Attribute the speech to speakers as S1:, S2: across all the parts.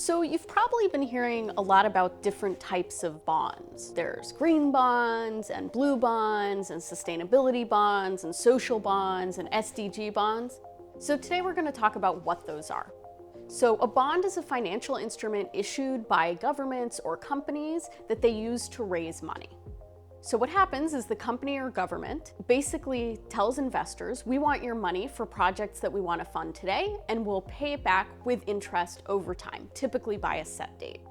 S1: So you've probably been hearing a lot about different types of bonds. There's green bonds and blue bonds and sustainability bonds and social bonds and SDG bonds. So today we're going to talk about what those are. So a bond is a financial instrument issued by governments or companies that they use to raise money. So what happens is the company or government basically tells investors, we want your money for projects that we want to fund today, and we'll pay it back with interest over time, typically by a set date.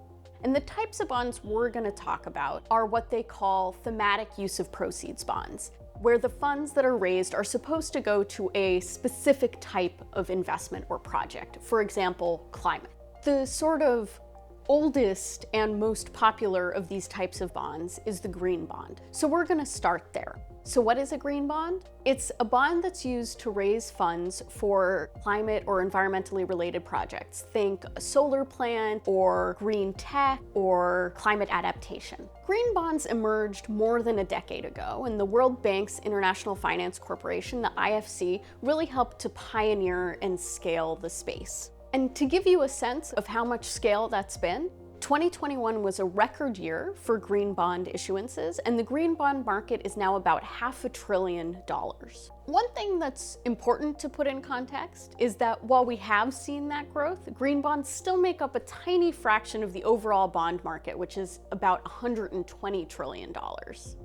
S1: And the types of bonds we're going to talk about are what they call thematic use of proceeds bonds, where the funds that are raised are supposed to go to a specific type of investment or project. For example, climate. The sort of oldest and most popular of these types of bonds is the green bond. So we're going to start there. So what is a green bond? It's a bond that's used to raise funds for climate or environmentally related projects. Think a solar plant or green tech or climate adaptation. Green bonds emerged more than a decade ago, and the World Bank's International Finance Corporation, the IFC, really helped to pioneer and scale the space. And to give you a sense of how much scale that's been, 2021 was a record year for green bond issuances, and the green bond market is now about $500 billion. One thing that's important to put in context is that while we have seen that growth, green bonds still make up a tiny fraction of the overall bond market, which is about $120 trillion.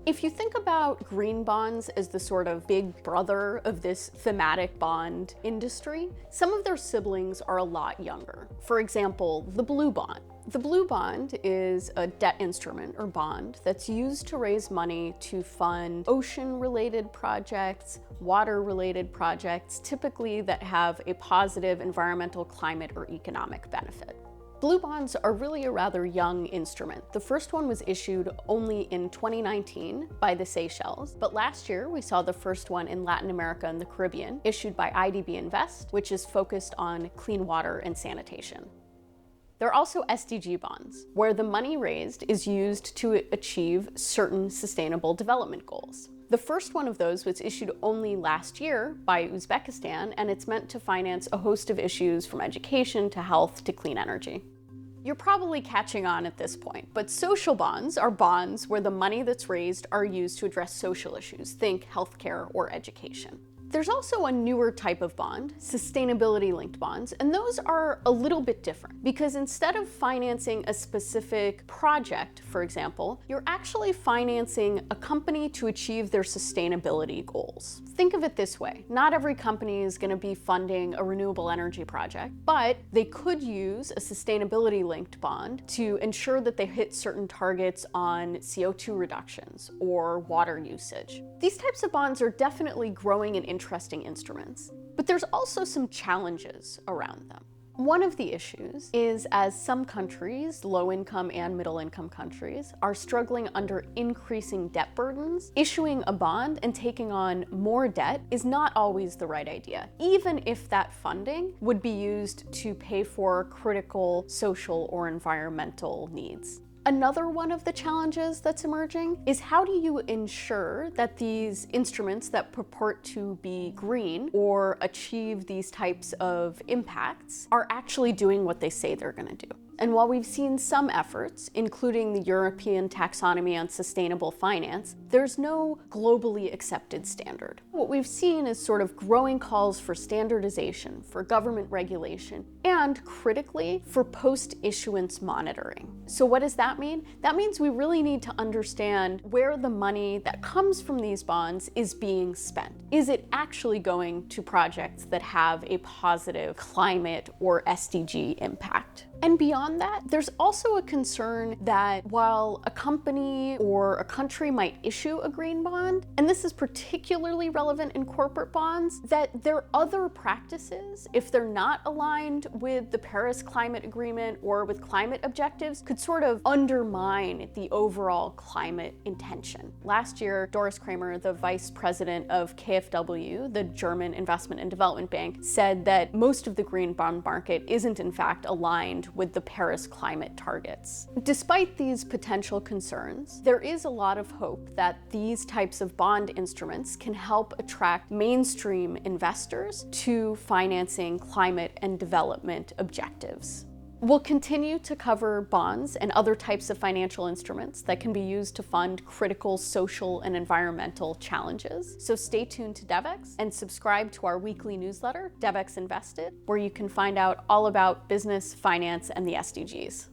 S1: If you think about green bonds as the sort of big brother of this thematic bond industry, some of their siblings are a lot younger. For example, the blue bond. The blue bond is a debt instrument or bond that's used to raise money to fund ocean-related projects, water-related projects, typically that have a positive environmental, climate, or economic benefit. Blue bonds are really a rather young instrument. The first one was issued only in 2019 by the Seychelles, but last year we saw the first one in Latin America and the Caribbean, issued by IDB Invest, which is focused on clean water and sanitation. There are also SDG bonds, where the money raised is used to achieve certain sustainable development goals. The first one of those was issued only last year by Uzbekistan, and it's meant to finance a host of issues from education to health to clean energy. You're probably catching on at this point, but social bonds are bonds where the money that's raised are used to address social issues, think healthcare or education. There's also a newer type of bond, sustainability-linked bonds, and those are a little bit different because instead of financing a specific project, for example, you're actually financing a company to achieve their sustainability goals. Think of it this way. Not every company is going to be funding a renewable energy project, but they could use a sustainability-linked bond to ensure that they hit certain targets on CO2 reductions or water usage. These types of bonds are definitely growing in interesting instruments, but there's also some challenges around them. One of the issues is as some countries, low-income and middle-income countries, are struggling under increasing debt burdens, issuing a bond and taking on more debt is not always the right idea, even if that funding would be used to pay for critical social or environmental needs. Another one of the challenges that's emerging is how do you ensure that these instruments that purport to be green or achieve these types of impacts are actually doing what they say they're going to do? And while we've seen some efforts, including the European taxonomy on sustainable finance, there's no globally accepted standard. What we've seen is sort of growing calls for standardization, for government regulation, and critically, for post-issuance monitoring. So what does that mean? That means we really need to understand where the money that comes from these bonds is being spent. Is it actually going to projects that have a positive climate or SDG impact? And beyond that, there's also a concern that while a company or a country might issue a green bond, and this is particularly relevant in corporate bonds, that their other practices, if they're not aligned with the Paris Climate Agreement or with climate objectives, could sort of undermine the overall climate intention. Last year, Doris Kramer, the vice president of KfW, the German Investment and Development Bank, said that most of the green bond market isn't in fact aligned with the Paris climate targets. Despite these potential concerns, there is a lot of hope that these types of bond instruments can help attract mainstream investors to financing climate and development objectives. We'll continue to cover bonds and other types of financial instruments that can be used to fund critical social and environmental challenges. So stay tuned to Devex and subscribe to our weekly newsletter, Devex Invested, where you can find out all about business, finance, and the SDGs.